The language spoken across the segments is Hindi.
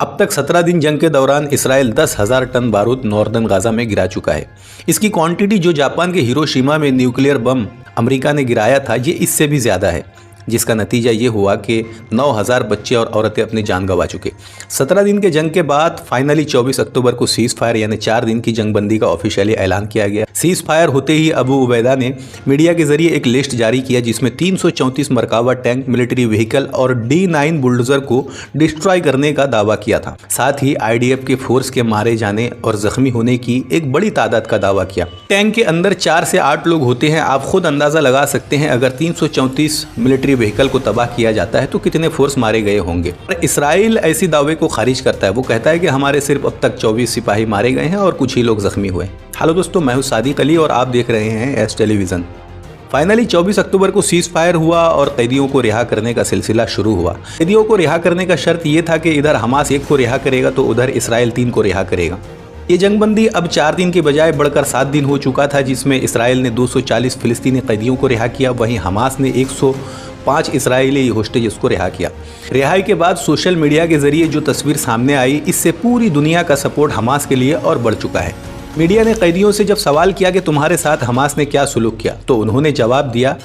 अब तक 17 दिन जंग के दौरान इसराइल 10,000 टन बारूद नॉर्दर्न गाजा में गिरा चुका है। इसकी क्वांटिटी जो जापान के हिरोशिमा में न्यूक्लियर बम अमेरिका ने गिराया था, ये इससे भी ज़्यादा है, जिसका नतीजा ये हुआ कि 9,000 बच्चे और औरतें अपनी जान गंवा चुके। 17 दिन के जंग के बाद फाइनली 24 अक्टूबर को सीज़ फायर यानी 4 दिन की जंगबंदी का ऑफिशियली ऐलान किया गया। सीज़ फायर होते ही अबू उबैदा ने मीडिया के जरिए एक लिस्ट जारी किया जिसमें 334 मरकाबा टैंक, मिलिट्री व्हीकल और D9 बुलडोजर को डिस्ट्रॉय करने का दावा किया था। साथ ही IDF के फोर्स के मारे जाने और जख्मी होने की एक बड़ी तादाद का दावा किया। टैंक के अंदर 4 से 8 लोग होते हैं। आप खुद अंदाज़ा लगा सकते हैं अगर 334 मिलिट्री व्हीकल को तबाह किया जाता है तो कितने फोर्स मारे गए होंगे। इसराइल ऐसी दावे को खारिज करता है। वो कहता है कि हमारे सिर्फ अब तक 24 सिपाही मारे गए हैं और कुछ ही लोग जख्मी हुए। हेलो दोस्तों, मैं हूं सादिक अली और आप देख रहे हैं एस टेलीविज़न। फाइनली 24 अक्टूबर को सीज़ फायर हुआ और कैदियों को रिहा करने का सिलसिला शुरू हुआ। कैदियों को रिहा करने का शर्त यह था कि इधर हमास 1 को रिहा करेगा तो उधर इसराइल 3 को रिहा करेगा। ये जंगबंदी अब 4 दिन के बजाय बढ़कर 7 दिन हो चुका था, जिसमें इसराइल ने 240 फिलिस्तीनी कैदियों को रिहा किया, वहीं हमास ने 105 इसराइली होस्टेजेस को रिहा किया। रिहाई के बाद सोशल मीडिया के जरिए जो तस्वीर सामने आई, इससे पूरी दुनिया का सपोर्ट हमास के लिए और बढ़ चुका है। मीडिया ने कैदियों से जब सवाल किया कि तुम्हारे साथ हमास ने क्या सुलूक किया, तो उन्होंने जवाब दिया,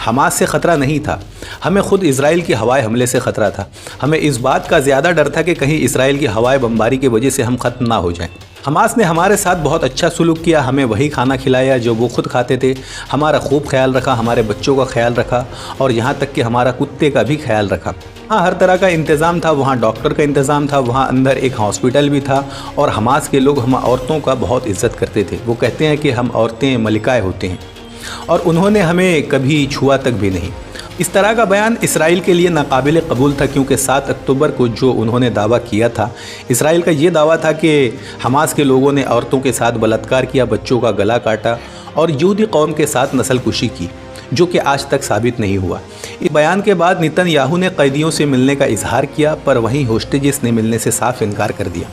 हमास से ख़तरा नहीं था, हमें खुद इसराइल की हवाई हमले से ख़तरा था। हमें इस बात का ज़्यादा डर था कि कहीं इसराइल की हवाई बमबारी की वजह से हम ख़त्म ना हो जाएं। हमास ने हमारे साथ बहुत अच्छा सुलूक किया, हमें वही खाना खिलाया जो वो खुद खाते थे, हमारा खूब ख्याल रखा, हमारे बच्चों का ख्याल रखा और यहाँ तक कि हमारा कुत्ते का भी ख्याल रखा। वहाँ हर तरह का इंतज़ाम था, वहाँ डॉक्टर का इंतज़ाम था, वहाँ अंदर एक हॉस्पिटल भी था और हमास के लोग हम औरतों का बहुत इज्जत करते थे। वो कहते हैं कि हम औरतें मलिकाएँ होते हैं और उन्होंने हमें कभी छुआ तक भी नहीं। इस तरह का बयान इसराइल के लिए नाकाबिल कबूल था, क्योंकि 7 अक्टूबर को जो उन्होंने दावा किया था, इसराइल का ये दावा था कि हमास के लोगों ने औरतों के साथ बलात्कार किया, बच्चों का गला काटा और यहूदी कौम के साथ नस्लकुशी की, जो कि आज तक साबित नहीं हुआ। इस बयान के बाद नेतन्याहू ने कैदियों से मिलने का इजहार किया, पर वहीं होस्टेजेस ने मिलने से साफ इनकार कर दिया।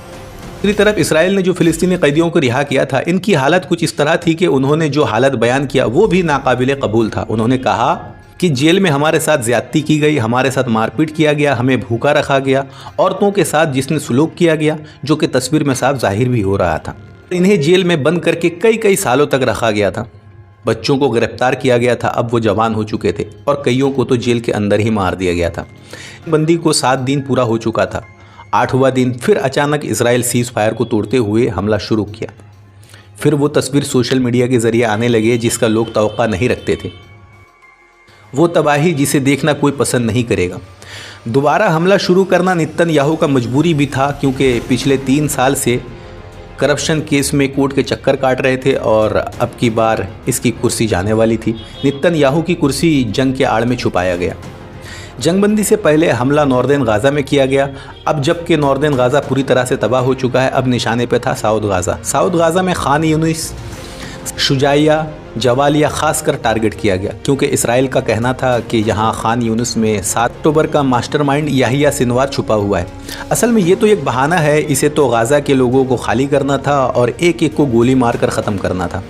दूसरी तरफ इसराइल ने जो फिलिस्तीनी कैदियों को रिहा किया था, इनकी हालत कुछ इस तरह थी कि उन्होंने जो हालत बयान किया वो भी नाकाबिल कबूल था। उन्होंने कहा कि जेल में हमारे साथ ज़्यादती की गई, हमारे साथ मारपीट किया गया, हमें भूखा रखा गया, औरतों के साथ जिसने सुलूक किया गया, जो कि तस्वीर में साफ जाहिर भी हो रहा था। इन्हें जेल में बंद करके कई सालों तक रखा गया था। बच्चों को गिरफ्तार किया गया था, अब वो जवान हो चुके थे और कईयों को तो जेल के अंदर ही मार दिया गया था। बंदी को 7 दिन पूरा हो चुका था। 8वां दिन फिर अचानक इसराइल सीज़ फायर को तोड़ते हुए हमला शुरू किया। फिर वो तस्वीर सोशल मीडिया के ज़रिए आने लगे जिसका लोग तवक्का नहीं रखते थे। वो तबाही जिसे देखना कोई पसंद नहीं करेगा। दोबारा हमला शुरू करना नेतन्याहू का मजबूरी भी था, क्योंकि पिछले 3 साल से करप्शन केस में कोर्ट के चक्कर काट रहे थे और अब की बार इसकी कुर्सी जाने वाली थी। नेतन्याहू की कुर्सी जंग के आड़ में छुपाया गया। जंगबंदी से पहले हमला नॉर्दर्न गाज़ा में किया गया। अब जबकि नॉर्दर्न गाज़ा पूरी तरह से तबाह हो चुका है, अब निशाने पे था साउथ गाज़ा। साउथ गाज़ा में खान यूनिस, शुजाइया, जवालिया खासकर टारगेट किया गया, क्योंकि इसराइल का कहना था कि यहाँ खान यूनिस में 7 अक्टूबर का मास्टरमाइंड याहिया सिनवार छुपा हुआ है। असल में ये तो एक बहाना है, इसे तो गाज़ा के लोगों को खाली करना था और एक को गोली मारकर ख़त्म करना था।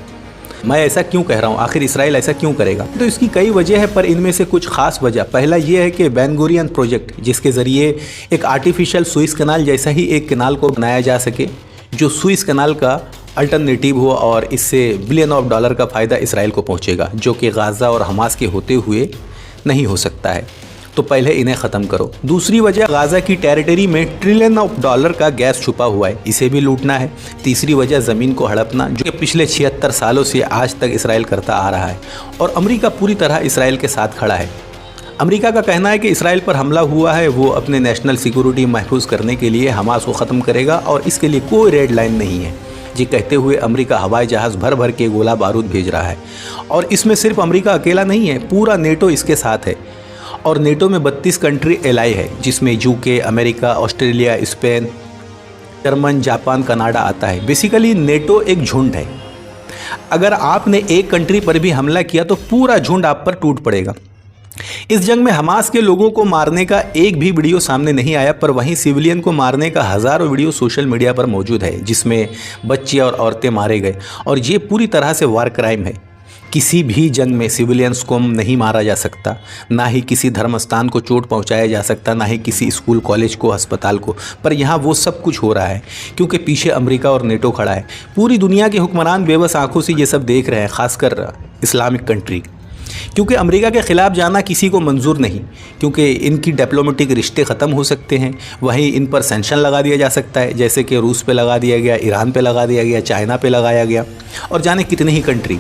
मैं ऐसा क्यों कह रहा हूँ, आखिर इसराइल ऐसा क्यों करेगा? तो इसकी कई वजह है, पर इनमें से कुछ खास वजह। पहला ये है कि बेन गुरियन प्रोजेक्ट, जिसके ज़रिए एक आर्टिफिशियल सुइस कनाल जैसा ही एक कनाल को बनाया जा सके, जो सुइस कनाल का अल्टरनेटिव हो और इससे $बिलियन का फ़ायदा इसराइल को पहुंचेगा, जो कि गाज़ा और हमास के होते हुए नहीं हो सकता है। तो पहले इन्हें ख़त्म करो। दूसरी वजह, गाज़ा की टेरिटरी में $ट्रिलियन का गैस छुपा हुआ है, इसे भी लूटना है। तीसरी वजह, ज़मीन को हड़पना, जो कि पिछले 76 सालों से आज तक इसराइल करता आ रहा है और अमेरिका पूरी तरह इसराइल के साथ खड़ा है। अमेरिका का कहना है कि इसराइल पर हमला हुआ है, वो अपने नेशनल सिक्योरिटी महफूज करने के लिए हमास को ख़त्म करेगा और इसके लिए कोई रेड लाइन नहीं है। ये कहते हुए अमेरिका हवाई जहाज़ भर भर के गोला बारूद भेज रहा है और इसमें सिर्फ अमेरिका अकेला नहीं है, पूरा नेटो इसके साथ है। और नेटो में 32 कंट्री एलाई है, जिसमें UK, America, Australia, Spain, German, Japan, Canada आता है। बेसिकली नेटो एक झुंड है। अगर आपने एक कंट्री पर भी हमला किया तो पूरा झुंड आप पर टूट पड़ेगा। इस जंग में हमास के लोगों को मारने का एक भी वीडियो सामने नहीं आया, पर वहीं सिविलियन को मारने का हज़ारों वीडियो सोशल मीडिया पर मौजूद है, जिसमें बच्चे और औरतें मारे गए और ये पूरी तरह से वार क्राइम है। किसी भी जंग में सिविलियंस को नहीं मारा जा सकता, ना ही किसी धर्म स्थान को चोट पहुंचाया जा सकता, ना ही किसी स्कूल कॉलेज को अस्पताल को। पर यहाँ वो सब कुछ हो रहा है क्योंकि पीछे अमेरिका और नेटो खड़ा है। पूरी दुनिया के हुक्मरान बेबस आंखों से ये सब देख रहे हैं, खासकर इस्लामिक कंट्री, क्योंकि अमेरिका के ख़िलाफ़ जाना किसी को मंजूर नहीं, क्योंकि इनकी डिप्लोमेटिक रिश्ते ख़त्म हो सकते हैं। वहीं इन पर सेंक्शन लगा दिया जा सकता है, जैसे कि रूस पे लगा दिया गया, ईरान पे लगा दिया गया, चाइना पे लगाया गया और जाने कितनी ही कंट्री।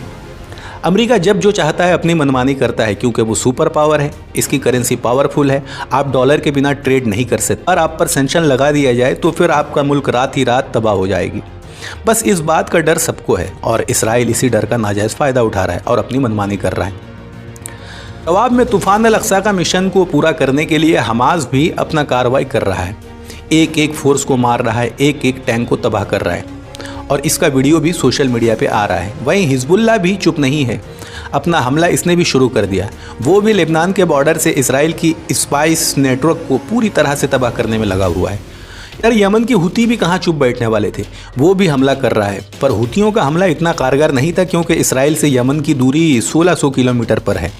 अमेरिका जब जो चाहता है अपनी मनमानी करता है, क्योंकि वो सुपर पावर है, इसकी करेंसी पावरफुल है। आप डॉलर के बिना ट्रेड नहीं कर सकते। और आप पर सेंक्शन लगा दिया जाए तो फिर आपका मुल्क रात ही रात तबाह हो जाएगी। बस इस बात का डर सबको है और इसराइल इसी डर का नाजायज़ फ़ायदा उठा रहा है और अपनी मनमानी कर रहा है। जवाब में तूफ़ान अल-अक़सा का मिशन को पूरा करने के लिए हमास भी अपना कार्रवाई कर रहा है। एक एक फोर्स को मार रहा है, एक एक टैंक को तबाह कर रहा है और इसका वीडियो भी सोशल मीडिया पे आ रहा है। वहीं हिजबुल्लाह भी चुप नहीं है, अपना हमला इसने भी शुरू कर दिया। वो भी लेबनान के बॉर्डर से इसराइल की स्पाइस नेटवर्क को पूरी तरह से तबाह करने में लगा हुआ है। यार यमन की हुती भी कहाँ चुप बैठने वाले थे, वो भी हमला कर रहा है। पर हुतियों का हमला इतना कारगर नहीं था क्योंकि इसराइल से यमन की दूरी 1600 किलोमीटर पर है।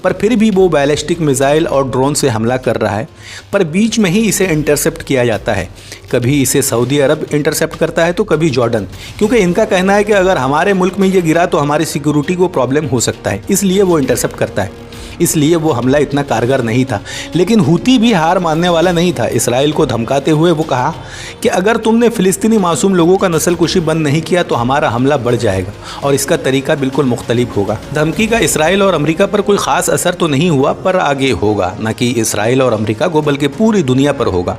पर फिर भी वो बैलिस्टिक मिसाइल और ड्रोन से हमला कर रहा है, पर बीच में ही इसे इंटरसेप्ट किया जाता है। कभी इसे सऊदी अरब इंटरसेप्ट करता है तो कभी जॉर्डन, क्योंकि इनका कहना है कि अगर हमारे मुल्क में ये गिरा तो हमारी सिक्योरिटी को प्रॉब्लम हो सकता है, इसलिए वो इंटरसेप्ट करता है। इसलिए वो हमला इतना कारगर नहीं था। लेकिन हुती भी हार मानने वाला नहीं था। इसराइल को धमकाते हुए वो कहा कि अगर तुमने फ़िलिस्तीनी मासूम लोगों का नस्लकुशी बंद नहीं किया तो हमारा हमला बढ़ जाएगा और इसका तरीका बिल्कुल मुख्तलिफ होगा। धमकी का इसराइल और अमेरिका पर कोई ख़ास असर तो नहीं हुआ, पर आगे होगा, न कि इसराइल और अमेरिका को बल्कि पूरी दुनिया पर होगा।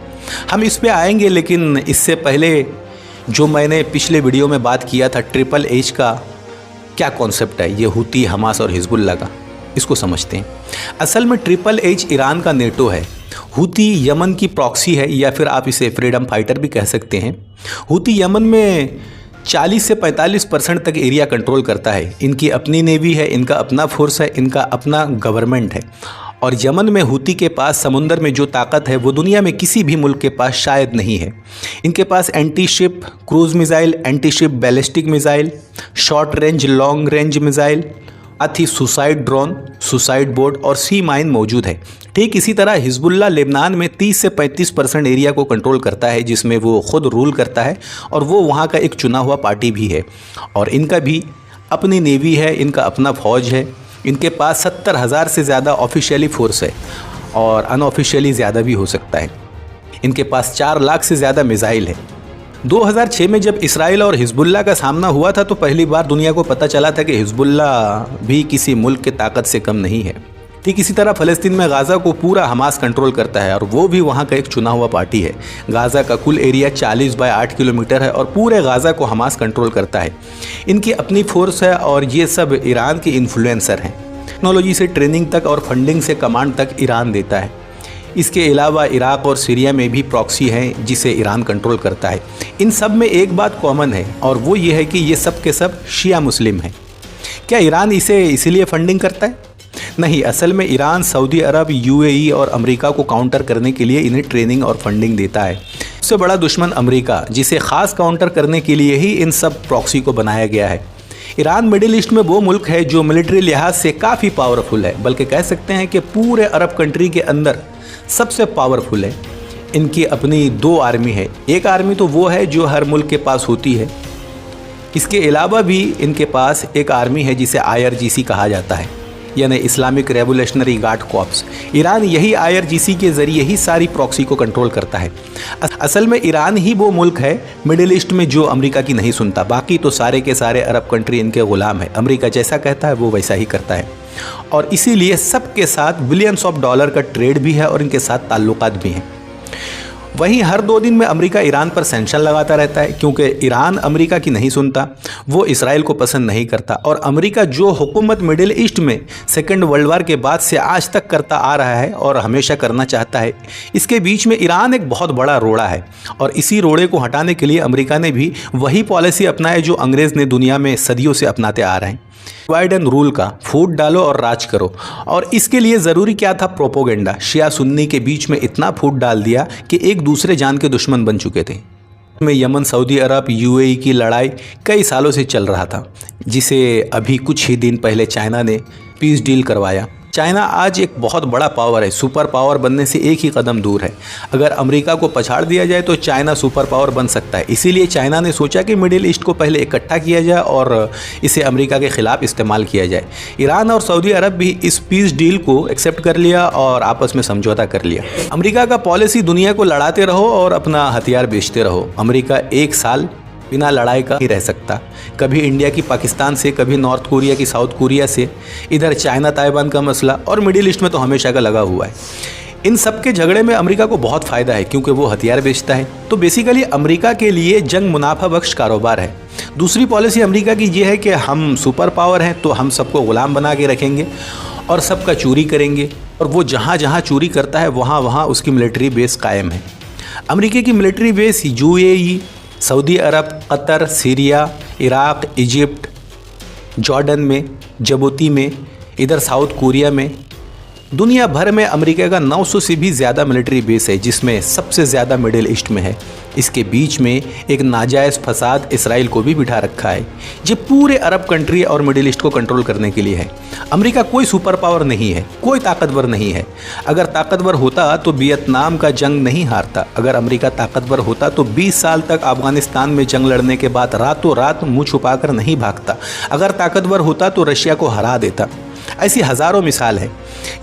हम इस पर आएंगे, लेकिन इससे पहले जो मैंने पिछले वीडियो में बात किया था ट्रिपल एच का क्या कॉन्सेप्ट है, ये हुती, हमास और हिजबुल्लाह का, इसको समझते हैं। असल में ट्रिपल एच ईरान का नेटो है, हुती यमन की प्रॉक्सी है, या फिर आप इसे फ्रीडम फाइटर भी कह सकते हैं। हुती यमन में 40 से 45% तक एरिया कंट्रोल करता है। इनकी अपनी नेवी है, इनका अपना फोर्स है, इनका अपना गवर्नमेंट है। और यमन में हुती के पास समुंदर में जो ताकत है वो दुनिया में किसी भी मुल्क के पास शायद नहीं है। इनके पास anti ship cruise missile, anti ship ballistic missile, short range long range missile, अथी सुसाइड ड्रोन, सुसाइड बोट और सी माइन मौजूद है। ठीक इसी तरह हिजबुल्लाह लेबनान में 30 से 35% एरिया को कंट्रोल करता है, जिसमें वो खुद रूल करता है और वो वहाँ का एक चुना हुआ पार्टी भी है। और इनका भी अपनी नेवी है, इनका अपना फ़ौज है। इनके पास 70,000 से ज़्यादा ऑफिशियली फ़ोर्स है और अनऑफिशियली ज़्यादा भी हो सकता है। इनके पास 4 लाख से ज़्यादा मिसाइल है। 2006 में जब इसराइल और हिजबुल्लाह का सामना हुआ था तो पहली बार दुनिया को पता चला था कि हिजबुल्लाह भी किसी मुल्क के ताकत से कम नहीं है। ठीक इसी तरह फ़लस्तीन में गाज़ा को पूरा हमास कंट्रोल करता है और वो भी वहाँ का एक चुना हुआ पार्टी है। गाज़ा का कुल एरिया 40 बाय 8 किलोमीटर है और पूरे गाज़ा को हमास कंट्रोल करता है। इनकी अपनी फोर्स है और ये सब ईरान के इन्फ्लुएंसर हैं। टेक्नोलॉजी से ट्रेनिंग तक और फंडिंग से कमांड तक ईरान देता है। इसके अलावा इराक़ और सीरिया में भी प्रॉक्सी हैं जिसे ईरान कंट्रोल करता है। इन सब में एक बात कॉमन है और वो ये है कि ये सब के सब शिया मुस्लिम हैं। क्या ईरान इसे इसीलिए फंडिंग करता है? नहीं, असल में ईरान सऊदी अरब, यूएई और अमेरिका को काउंटर करने के लिए इन्हें ट्रेनिंग और फंडिंग देता है। सबसे बड़ा दुश्मन अमेरिका, जिसे ख़ास काउंटर करने के लिए ही इन सब प्रॉक्सी को बनाया गया है। ईरान मिडिल ईस्ट में वो मुल्क है जो मिलिट्री लिहाज से काफ़ी पावरफुल है, बल्कि कह सकते हैं कि पूरे अरब कंट्री के अंदर सबसे पावरफुल है। इनकी अपनी 2 आर्मी है। एक आर्मी तो वो है जो हर मुल्क के पास होती है। इसके अलावा भी इनके पास एक आर्मी है जिसे IRGC कहा जाता है, यानी Islamic revolutionary guard corps. Iran यही IRGC के ज़रिए ही सारी प्रॉक्सी को कंट्रोल करता है। असल में ईरान ही वो मुल्क है मिडिल ईस्ट में जो अमेरिका की नहीं सुनता। बाकी तो सारे के सारे अरब कंट्री इनके ग़ुलाम है। अमेरिका जैसा कहता है वो वैसा ही करता है और इसीलिए सबके साथ बिलियंस ऑफ डॉलर का ट्रेड भी है और इनके साथ ताल्लुकात भी हैं। वहीं हर 2 दिन में अमेरिका ईरान पर सेंक्शन लगाता रहता है, क्योंकि ईरान अमेरिका की नहीं सुनता, वो इसराइल को पसंद नहीं करता। और अमेरिका जो हुकूमत मिडिल ईस्ट में सेकेंड वर्ल्ड वार के बाद से आज तक करता आ रहा है और हमेशा करना चाहता है, इसके बीच में ईरान एक बहुत बड़ा रोड़ा है। और इसी रोड़े को हटाने के लिए अमेरिका ने भी वही पॉलिसी अपनाई जो अंग्रेज़ ने दुनिया में सदियों से अपनाते आ रहे हैं। डिवाइड एंड रूल का, फूट डालो और राज करो। और इसके लिए ज़रूरी क्या था? प्रोपोगेंडा। शिया सुन्नी के बीच में इतना फूट डाल दिया कि एक दूसरे जान के दुश्मन बन चुके थे। में यमन, सऊदी अरब, यूएई की लड़ाई कई सालों से चल रहा था। जिसे अभी कुछ ही दिन पहले चाइना ने पीस डील करवाया। चाइना आज एक बहुत बड़ा पावर है, सुपर पावर बनने से एक ही कदम दूर है। अगर अमेरिका को पछाड़ दिया जाए तो चाइना सुपर पावर बन सकता है। इसीलिए चाइना ने सोचा कि मिडिल ईस्ट को पहले इकट्ठा किया जाए और इसे अमेरिका के खिलाफ इस्तेमाल किया जाए। ईरान और सऊदी अरब भी इस पीस डील को एक्सेप्ट कर लिया और आपस में समझौता कर लिया। अमेरिका का पॉलिसी दुनिया को लड़ाते रहो और अपना हथियार बेचते रहो। अमेरिका एक साल बिना लड़ाई का ही रह सकता। कभी इंडिया की पाकिस्तान से, कभी नॉर्थ कोरिया की साउथ कोरिया से, इधर चाइना ताइवान का मसला, और मिडिल ईस्ट में तो हमेशा का लगा हुआ है। इन सब के झगड़े में अमेरिका को बहुत फ़ायदा है क्योंकि वो हथियार बेचता है। तो बेसिकली अमेरिका के लिए जंग मुनाफा बख्श कारोबार है। दूसरी पॉलिसी अमेरिका की ये है कि हम सुपर पावर हैं तो हम सबको ग़ुलाम बना के रखेंगे और सबका चोरी करेंगे, और वो जहाँ जहाँ चोरी करता है वहाँ वहाँ उसकी मिलिट्री बेस कायम है। अमेरिका की मिलिट्री बेस यूएई, सऊदी अरब, Qatar, Syria, Iraq, Egypt, Jordan में, जिबूती में, इधर साउथ कोरिया में, दुनिया भर में अमेरिका का 900 से भी ज़्यादा मिलिट्री बेस है, जिसमें सबसे ज़्यादा मिडिल ईस्ट में है। इसके बीच में एक नाजायज़ फसाद इसराइल को भी बिठा रखा है, जो पूरे अरब कंट्री और मिडिल ईस्ट को कंट्रोल करने के लिए है। अमेरिका कोई सुपर पावर नहीं है, कोई ताकतवर नहीं है। अगर ताकतवर होता तो वियतनाम का जंग नहीं हारता। अगर अमेरिका ताकतवर होता तो 20 साल तक अफगानिस्तान में जंग लड़ने के बाद रातों रात मुँह छुपाकर नहीं भागता। अगर ताकतवर होता तो रशिया को हरा देता। ऐसी हज़ारों मिसाल है।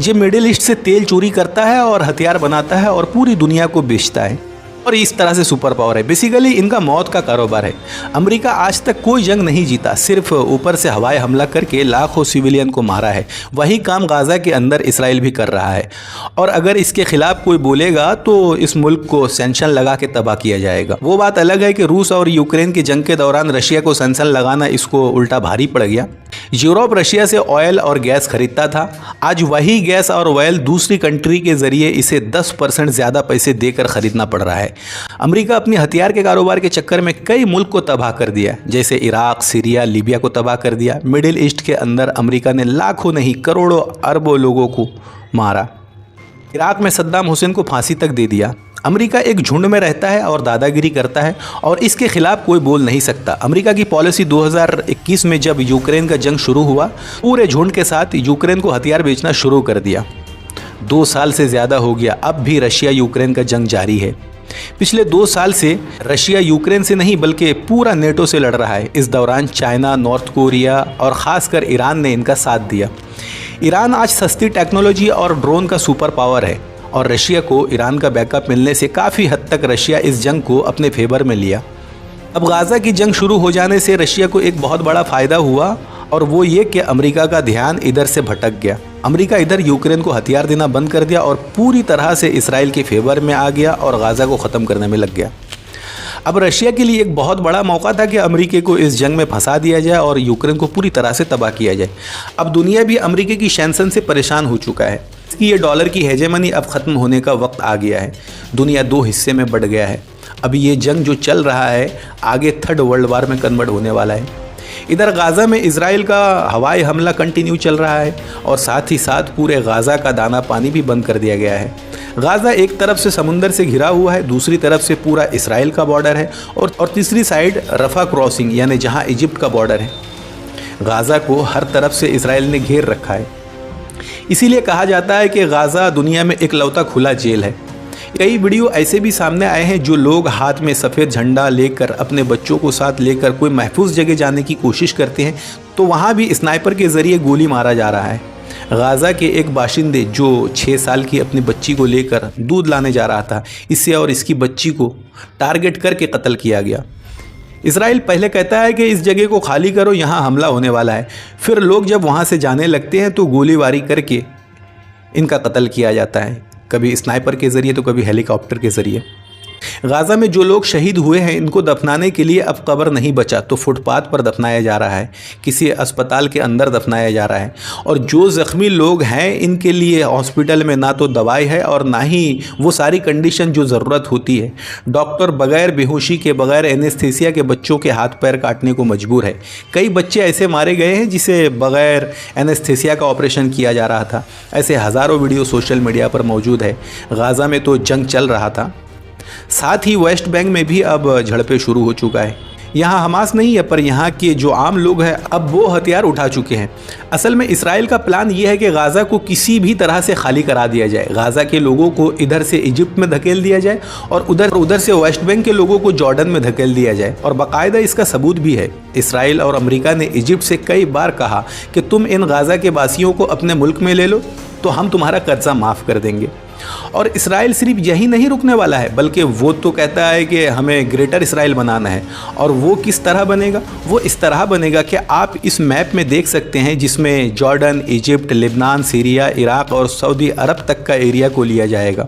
ये मिडिल ईस्ट से तेल चोरी करता है और हथियार बनाता है और पूरी दुनिया को बेचता है, और इस तरह से सुपर पावर है। बेसिकली इनका मौत का कारोबार है। अमेरिका आज तक कोई जंग नहीं जीता, सिर्फ ऊपर से हवाई हमला करके लाखों सिविलियन को मारा है। वही काम गाज़ा के अंदर इसराइल भी कर रहा है, और अगर इसके खिलाफ कोई बोलेगा तो इस मुल्क को सैंक्शन लगा के तबाह किया जाएगा। वो बात अलग है कि रूस और यूक्रेन की जंग के दौरान रशिया को सैंक्शन लगाना इसको उल्टा भारी पड़ गया। यूरोप रशिया से ऑयल और गैस खरीदता था। आज वही गैस और ऑयल दूसरी कंट्री के ज़रिए इसे 10% ज़्यादा पैसे देकर ख़रीदना पड़ रहा है। अमेरिका अपने हथियार के कारोबार के चक्कर में कई मुल्क को तबाह कर दिया, जैसे इराक़, सीरिया, लीबिया को तबाह कर दिया। मिडिल ईस्ट के अंदर अमेरिका ने लाखों नहीं करोड़ों अरबों लोगों को मारा। इराक़ में सद्दाम हुसैन को फांसी तक दे दिया। अमेरिका एक झुंड में रहता है और दादागिरी करता है, और इसके खिलाफ कोई बोल नहीं सकता। अमेरिका की पॉलिसी 2021 में जब यूक्रेन का जंग शुरू हुआ, पूरे झुंड के साथ यूक्रेन को हथियार बेचना शुरू कर दिया। 2 साल से ज़्यादा हो गया, अब भी रशिया यूक्रेन का जंग जारी है। पिछले 2 साल से रशिया यूक्रेन से नहीं बल्कि पूरा नेटो से लड़ रहा है। इस दौरान चाइना, नॉर्थ कोरिया और ख़ासकर ईरान ने इनका साथ दिया। ईरान आज सस्ती टेक्नोलॉजी और ड्रोन का सुपर पावर है, और रशिया को ईरान का बैकअप मिलने से काफ़ी हद तक रशिया इस जंग को अपने फेवर में लिया। अब गाज़ा की जंग शुरू हो जाने से रशिया को एक बहुत बड़ा फ़ायदा हुआ, और वो ये कि अमेरिका का ध्यान इधर से भटक गया। अमेरिका इधर यूक्रेन को हथियार देना बंद कर दिया और पूरी तरह से इसराइल के फेवर में आ गया और गाज़ा को ख़त्म करने में लग गया। अब रशिया के लिए एक बहुत बड़ा मौका था कि अमेरिका को इस जंग में फंसा दिया जाए और यूक्रेन को पूरी तरह से तबाह किया जाए। अब दुनिया भी अमेरिका की सैंक्शन से परेशान हो चुका है कि ये डॉलर की हेजेमनी अब ख़त्म होने का वक्त आ गया है। दुनिया 2 हिस्से में बढ़ गया है। अब ये जंग जो चल रहा है आगे 3rd वर्ल्ड वार में कन्वर्ट होने वाला है। इधर गाज़ा में इजराइल का हवाई हमला कंटिन्यू चल रहा है, और साथ ही साथ पूरे गाज़ा का दाना पानी भी बंद कर दिया गया है। गाज़ा एक तरफ से समुंदर से घिरा हुआ है, दूसरी तरफ से पूरा इसराइल का बॉर्डर है, और तीसरी साइड रफ़ा क्रॉसिंग यानी जहां इजिप्ट का बॉर्डर है। गाज़ा को हर तरफ से इसराइल ने घेर रखा है। इसीलिए कहा जाता है कि गाज़ा दुनिया में इकलौता खुला जेल है। कई वीडियो ऐसे भी सामने आए हैं जो लोग हाथ में सफ़ेद झंडा लेकर अपने बच्चों को साथ लेकर कोई महफूज जगह जाने की कोशिश करते हैं, तो वहाँ भी स्नाइपर के ज़रिए गोली मारा जा रहा है। गाज़ा के एक बाशिंदे जो 6 साल की अपनी बच्ची को लेकर दूध लाने जा रहा था, इसे और इसकी बच्ची को टारगेट करके कत्ल किया गया। इसराइल पहले कहता है कि इस जगह को खाली करो, यहाँ हमला होने वाला है। फिर लोग जब वहाँ से जाने लगते हैं तो गोलीबारी करके इनका कत्ल किया जाता है, कभी स्नाइपर के ज़रिए तो कभी हेलीकॉप्टर के ज़रिए। गाज़ा में जो लोग शहीद हुए हैं इनको दफनाने के लिए अब कब्र नहीं बचा, तो फुटपाथ पर दफनाया जा रहा है, किसी अस्पताल के अंदर दफनाया जा रहा है। और जो ज़ख्मी लोग हैं इनके लिए हॉस्पिटल में ना तो दवाई है और ना ही वो सारी कंडीशन जो ज़रूरत होती है। डॉक्टर बग़ैर बेहोशी के, बग़ैर एनेस्थीसिया के बच्चों के हाथ पैर काटने को मजबूर है। कई बच्चे ऐसे मारे गए हैं जिसे बग़ैर एनेस्थीसिया का ऑपरेशन किया जा रहा था। ऐसे हज़ारों वीडियो सोशल मीडिया पर मौजूद है। गाज़ा में तो जंग चल रहा था, साथ ही वेस्ट बैंक में भी अब झड़पें शुरू हो चुका है। यहाँ हमास नहीं है, पर यहाँ के जो आम लोग हैं अब वो हथियार उठा चुके हैं। असल में इसराइल का प्लान ये है कि गाज़ा को किसी भी तरह से खाली करा दिया जाए। गाज़ा के लोगों को इधर से इजिप्ट में धकेल दिया जाए और उधर से वेस्ट बैंक के लोगों को जॉर्डन में धकेल दिया जाए। और बाकायदा इसका सबूत भी है। इसराइल और अमेरिका ने इजिप्ट से कई बार कहा कि तुम इन गाज़ा के वासियों को अपने मुल्क में ले लो तो हम तुम्हारा कर्जा माफ़ कर देंगे। और इसराइल सिर्फ यही नहीं रुकने वाला है, बल्कि वो तो कहता है कि हमें ग्रेटर इसराइल बनाना है। और वो किस तरह बनेगा? वो इस तरह बनेगा कि आप इस मैप में देख सकते हैं, जिसमें Jordan, Egypt, Lebanon, Syria, Iraq और सऊदी अरब तक का एरिया को लिया जाएगा।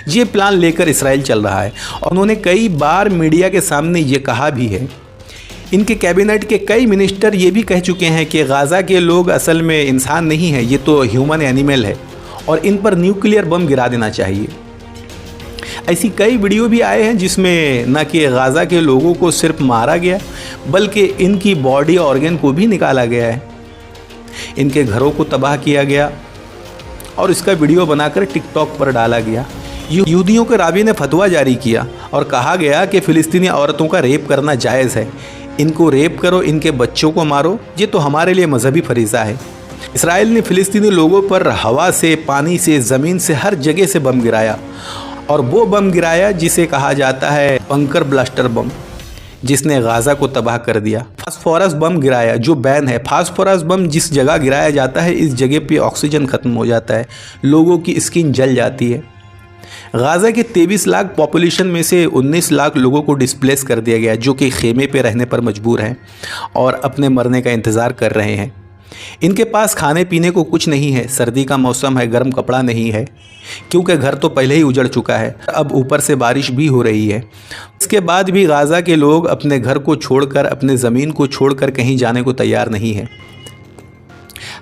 ये प्लान लेकर इसराइल चल रहा है और उन्होंने कई बार मीडिया के सामने ये कहा भी है। इनके कैबिनेट के कई मिनिस्टर ये भी कह चुके हैं कि गाज़ा के लोग असल में इंसान नहीं है, ये तो ह्यूमन एनिमल है और इन पर न्यूक्लियर बम गिरा देना चाहिए। ऐसी कई वीडियो भी आए हैं जिसमें न कि गाज़ा के लोगों को सिर्फ मारा गया, बल्कि इनकी बॉडी ऑर्गन को भी निकाला गया है, इनके घरों को तबाह किया गया और इसका वीडियो बनाकर टिकटॉक पर डाला गया। यहूदियों के राबी ने फतवा जारी किया और कहा गया कि फ़िलिस्तीनी औरतों का रेप करना जायज़ है, इनको रेप करो, इनके बच्चों को मारो, ये तो हमारे लिए मजहबी फरीज़ा है। इसराइल ने फ़िलिस्तीनी लोगों पर हवा से, पानी से, ज़मीन से, हर जगह से बम गिराया और वो बम गिराया जिसे कहा जाता है बंकर ब्लास्टर बम, जिसने गाज़ा को तबाह कर दिया। फास्फोरस बम गिराया जो बैन है। फास्फोरस बम जिस जगह गिराया जाता है, इस जगह पे ऑक्सीजन ख़त्म हो जाता है, लोगों की स्किन जल जाती है। गाज़ा के 23 लाख पॉपुलेशन में से 19 लाख लोगों को डिस्प्लेस कर दिया गया, जो कि खेमे पे रहने पर मजबूर हैं और अपने मरने का इंतज़ार कर रहे हैं। इनके पास खाने पीने को कुछ नहीं है, सर्दी का मौसम है, गर्म कपड़ा नहीं है, क्योंकि घर तो पहले ही उजड़ चुका है, अब ऊपर से बारिश भी हो रही है। इसके बाद भी गाज़ा के लोग अपने घर को छोड़कर, अपने ज़मीन को छोड़कर कहीं जाने को तैयार नहीं है।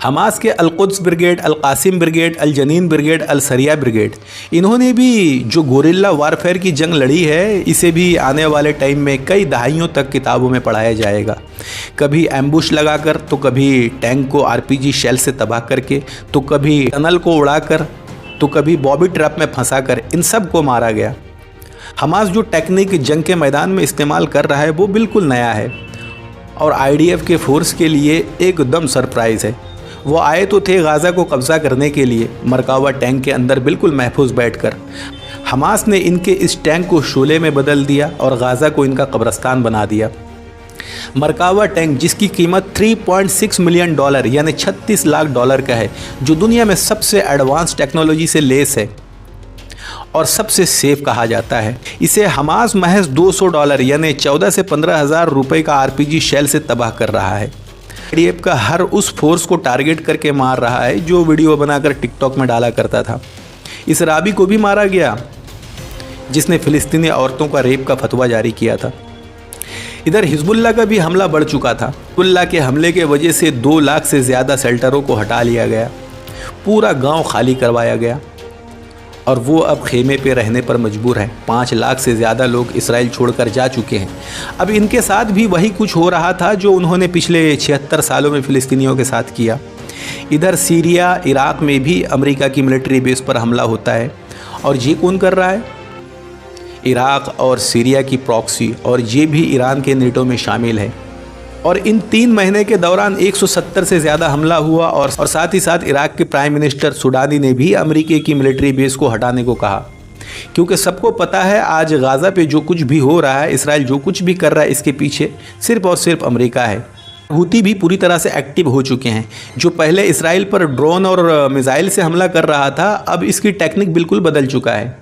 हमास के Al Quds brigade, Al Qassam brigade, Al Jenin brigade, Al Saraya brigade, इन्होंने भी जो गोरिल्ला वारफेयर की जंग लड़ी है, इसे भी आने वाले टाइम में कई दहाइयों तक किताबों में पढ़ाया जाएगा। कभी एम्बुश लगाकर, तो कभी टैंक को आरपीजी शेल से तबाह करके, तो कभी टनल को उड़ाकर, तो कभी बॉबी ट्रैप में फंसाकर इन सब को मारा गया। हमास जो टेक्निक जंग के मैदान में इस्तेमाल कर रहा है वो बिल्कुल नया है और आईडीएफ के फोर्स के लिए एकदम सरप्राइज़ है। वो आए तो थे गाज़ा को कब्ज़ा करने के लिए, मरकावा टैंक के अंदर बिल्कुल महफूज बैठकर। हमास ने इनके इस टैंक को शोले में बदल दिया और गाज़ा को इनका कब्रस्तान बना दिया। मरकावा टैंक, जिसकी कीमत $3.6 मिलियन यानी $36 लाख का है, जो दुनिया में सबसे एडवांस टेक्नोलॉजी से लेस है और सबसे सेफ कहा जाता है, इसे हमास महज $200 यानी 14 से 15 हज़ार रुपये का आरपीजी शेल से तबाह कर रहा है। आईडीएफ का हर उस फोर्स को टारगेट करके मार रहा है जो वीडियो बनाकर टिकटॉक में डाला करता था। इस राबी को भी मारा गया जिसने फ़िलिस्तीनी औरतों का रेप का फतवा जारी किया था। इधर हिजबुल्लाह का भी हमला बढ़ चुका था। हिजबुल्लाह के हमले के वजह से 2 लाख से ज़्यादा शेल्टरों को हटा लिया गया, पूरा गांव खाली करवाया गया और वो अब खेमे पे रहने पर मजबूर हैं। 5 लाख से ज़्यादा लोग इसराइल छोड़कर जा चुके हैं। अब इनके साथ भी वही कुछ हो रहा था जो उन्होंने पिछले 76 सालों में फ़िलिस्तीनियों के साथ किया। इधर सीरिया, इराक में भी अमेरिका की मिलिट्री बेस पर हमला होता है और ये कौन कर रहा है? इराक और सीरिया की प्रॉक्सी, और ये भी ईरान के नेटो में शामिल है। और इन 3 महीने के दौरान 170 से ज़्यादा हमला हुआ और साथ ही साथ इराक के प्राइम मिनिस्टर सुडानी ने भी अमेरिका की मिलिट्री बेस को हटाने को कहा, क्योंकि सबको पता है आज गाज़ा पे जो कुछ भी हो रहा है, इसराइल जो कुछ भी कर रहा है, इसके पीछे सिर्फ और सिर्फ अमेरिका है। हूती भी पूरी तरह से एक्टिव हो चुके हैं। जो पहले इसराइल पर ड्रोन और मिसाइल से हमला कर रहा था, अब इसकी टेक्निक बिल्कुल बदल चुका है।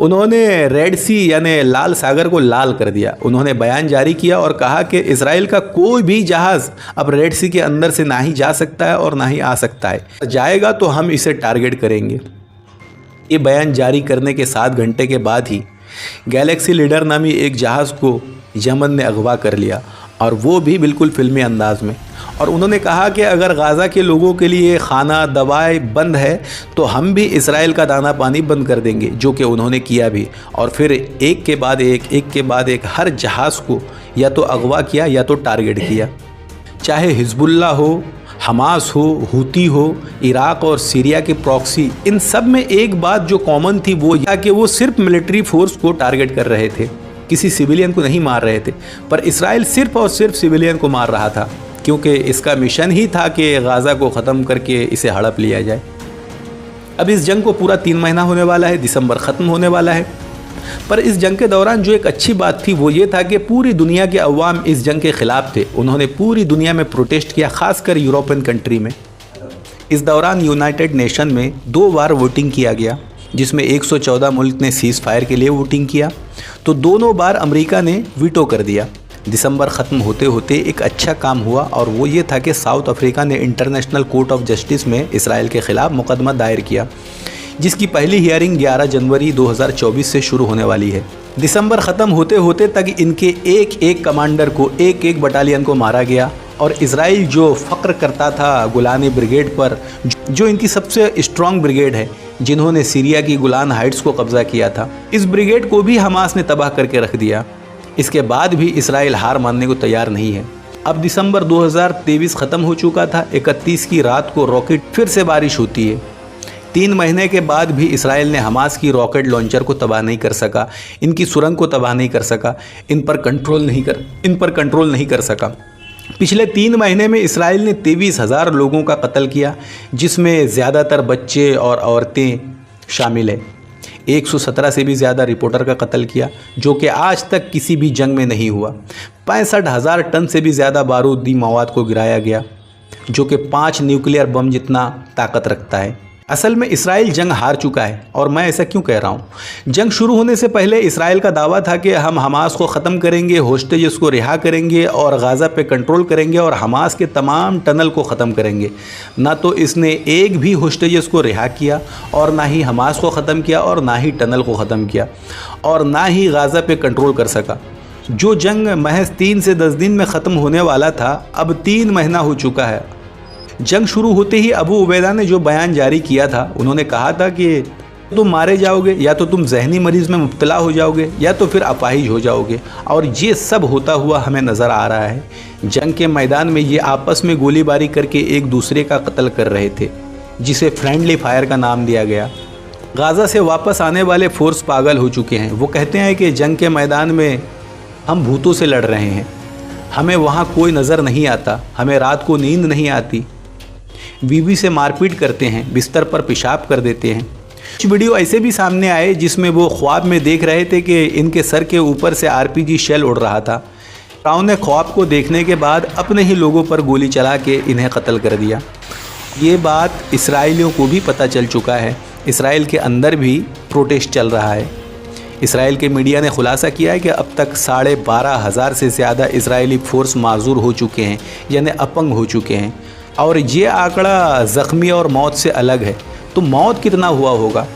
उन्होंने रेड सी यानी लाल सागर को लाल कर दिया। उन्होंने बयान जारी किया और कहा कि इसराइल का कोई भी जहाज़ अब रेड सी के अंदर से ना ही जा सकता है और ना ही आ सकता है, जाएगा तो हम इसे टारगेट करेंगे। ये बयान जारी करने के 7 घंटे के बाद ही गैलेक्सी लीडर नामी एक जहाज़ को यमन ने अगवा कर लिया, और वो भी बिल्कुल फिल्मी अंदाज में। और उन्होंने कहा कि अगर गाज़ा के लोगों के लिए खाना दवाएं बंद है तो हम भी इसराइल का दाना पानी बंद कर देंगे, जो कि उन्होंने किया भी। और फिर एक के बाद एक हर जहाज़ को या तो अगवा किया या तो टारगेट किया। चाहे हिजबुल्लाह हो, हमास हो, हूती हो, इराक और सीरिया के प्रॉक्सी, इन सब में एक बात जो कॉमन थी वो यह कि वो सिर्फ मिलिट्री फोर्स को टारगेट कर रहे थे। किसी सिविलियन को नहीं मार रहे थे, पर इसराइल सिर्फ और सिर्फ सिविलियन को मार रहा था, क्योंकि इसका मिशन ही था कि गाज़ा को ख़त्म करके इसे हड़प लिया जाए। अब इस जंग को पूरा 3 महीना होने वाला है, दिसंबर ख़त्म होने वाला है। पर इस जंग के दौरान जो एक अच्छी बात थी वो ये था कि पूरी दुनिया के अवाम इस जंग के ख़िलाफ़ थे। उन्होंने पूरी दुनिया में प्रोटेस्ट किया, ख़ासकर यूरोपियन कंट्री में। इस दौरान यूनाइटेड नेशन में 2 बार वोटिंग किया गया, जिसमें 114 मुल्क ने सीज़ फायर के लिए वोटिंग किया, तो दोनों बार अमेरिका ने वीटो कर दिया। दिसंबर ख़त्म होते होते एक अच्छा काम हुआ, और वो ये था कि साउथ अफ्रीका ने इंटरनेशनल कोर्ट ऑफ जस्टिस में इसराइल के ख़िलाफ़ मुकदमा दायर किया, जिसकी पहली हियरिंग 11 जनवरी 2024 से शुरू होने वाली है। दिसंबर ख़त्म होते होते तक इनके एक कमांडर को, एक बटालियन को मारा गया, और इसराइल जो फ़ख्र करता था गुलानी ब्रिगेड पर, जो इनकी सबसे स्ट्रॉन्ग ब्रिगेड है, जिन्होंने सीरिया की गुलान हाइट्स को कब्ज़ा किया था, इस ब्रिगेड को भी हमास ने तबाह करके रख दिया। इसके बाद भी इसराइल हार मानने को तैयार नहीं है। अब दिसंबर 2023 ख़त्म हो चुका था। 31 की रात को रॉकेट फिर से बारिश होती है। 3 महीने के बाद भी इसराइल ने हमास की रॉकेट लॉन्चर को तबाह नहीं कर सका, इनकी सुरंग को तबाह नहीं कर सका, इन पर कंट्रोल नहीं कर सका। पिछले 3 महीने में इसराइल ने 23,000 लोगों का कत्ल किया, जिसमें ज़्यादातर बच्चे और औरतें शामिल हैं। 117 से भी ज़्यादा रिपोर्टर का कत्ल किया, जो कि आज तक किसी भी जंग में नहीं हुआ। 65,000 टन से भी ज़्यादा बारूदी मवाद को गिराया गया, जो कि 5 न्यूक्लियर बम जितना ताकत रखता है। असल में इसराइल जंग हार चुका है। और मैं ऐसा क्यों कह रहा हूँ? जंग शुरू होने से पहले इसराइल का दावा था कि हम हमास को ख़त्म करेंगे, होस्टेजेस को रिहा करेंगे और गाज़ा पे कंट्रोल करेंगे और हमास के तमाम टनल को ख़त्म करेंगे। ना तो इसने एक भी होस्टेजेस को रिहा किया, और ना ही हमास को ख़त्म किया, और ना ही टनल को ख़त्म किया, और ना ही गाज़ा पे कंट्रोल कर सका। जो जंग महज 3 से 10 दिन में ख़त्म होने वाला था, अब 3 महीना हो चुका है। जंग शुरू होते ही अबू उबैदा ने जो बयान जारी किया था, उन्होंने कहा था कि तुम मारे जाओगे, या तो तुम जहनी मरीज़ में मुब्तला हो जाओगे, या तो फिर अपाहिज हो जाओगे। और ये सब होता हुआ हमें नज़र आ रहा है। जंग के मैदान में ये आपस में गोलीबारी करके एक दूसरे का कत्ल कर रहे थे, जिसे फ्रेंडली फायर का नाम दिया गया। गाज़ा से वापस आने वाले फोर्स पागल हो चुके हैं। वो कहते हैं कि जंग के मैदान में हम भूतों से लड़ रहे हैं, हमें वहाँ कोई नज़र नहीं आता, हमें रात को नींद नहीं आती, बीवी से मारपीट करते हैं, बिस्तर पर पेशाब कर देते हैं। कुछ वीडियो ऐसे भी सामने आए जिसमें वो ख्वाब में देख रहे थे कि इनके सर के ऊपर से RPG शेल उड़ रहा था। फिरौन ने ख्वाब को देखने के बाद अपने ही लोगों पर गोली चला के इन्हें कत्ल कर दिया। ये बात इसराइलियों को भी पता चल चुका है। इसराइल के अंदर भी प्रोटेस्ट चल रहा है। इसराइल के मीडिया ने खुलासा किया है कि अब तक 12,500 से ज़्यादा इसराइली फोर्स माजूर हो चुके हैं, यानी अपंग हो चुके हैं। और ये आंकड़ा ज़ख्मी और मौत से अलग है। तो मौत कितना हुआ होगा?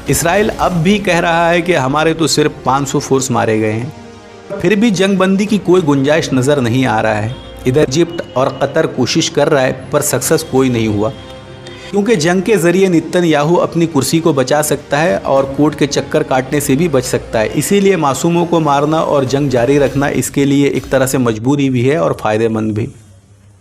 इसराइल अब भी कह रहा है कि हमारे तो सिर्फ 500 फोर्स मारे गए हैं। फिर भी जंगबंदी की कोई गुंजाइश नज़र नहीं आ रहा है। इधर इजिप्ट और कतर कोशिश कर रहा है, पर सक्सेस कोई नहीं हुआ, क्योंकि जंग के ज़रिए नेतन्याहू अपनी कुर्सी को बचा सकता है और कोर्ट के चक्कर काटने से भी बच सकता है। इसीलिए मासूमों को मारना और जंग जारी रखना इसके लिए एक तरह से मजबूरी भी है और फ़ायदेमंद भी।